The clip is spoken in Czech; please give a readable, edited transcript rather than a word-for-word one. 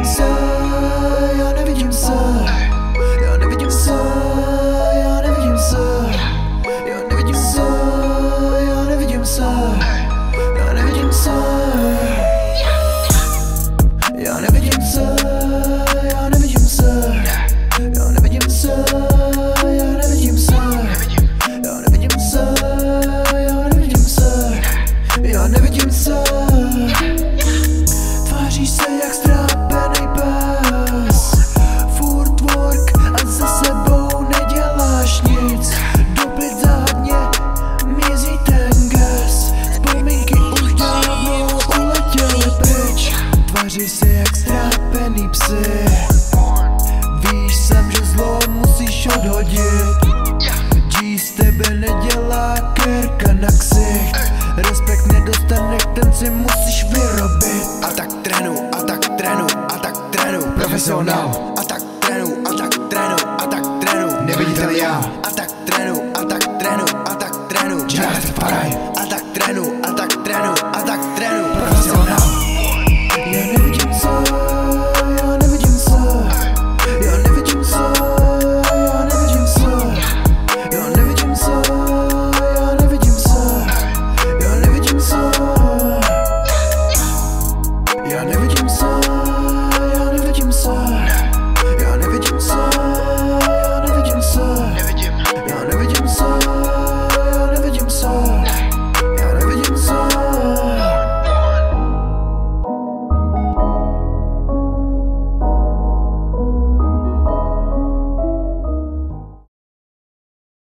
nevidím se, já nevidím se, já nevidím se, já nevidím se, já nevidím se, já nevidím se, já nevidím se, já nevidím se, já nevidím se, já nevidím se, já nevidím se, já nevidím se, já nevidím se, já nevidím se. Tváříš se jak strápený pes, furt work a za sebou neděláš nic. Doplit zádně mizí ten gas, vzpomínky už dávno uletěly pryč. Tváříš se jak strápený psy, víš sam, že zlo musíš odhodit. G z tebe nedělá kérka na ksicht, respekt nedostanek, ten si musíš vyrobit. A tak trénu, a tak trénu, a tak trénu, Profesionál. a tak trénu, a tak trénu, a tak trénu, Neviditelný já. a tak trénu, a tak trénu, a tak trénu, Just Faraj. a tak trénu, a tak trénu, a tak trénu, Profesionál. Já nevidím se, já nevidím se, já nevidím se, já nevidím se, já nevidím se, já nevidím se, já nevidím se, já nevidím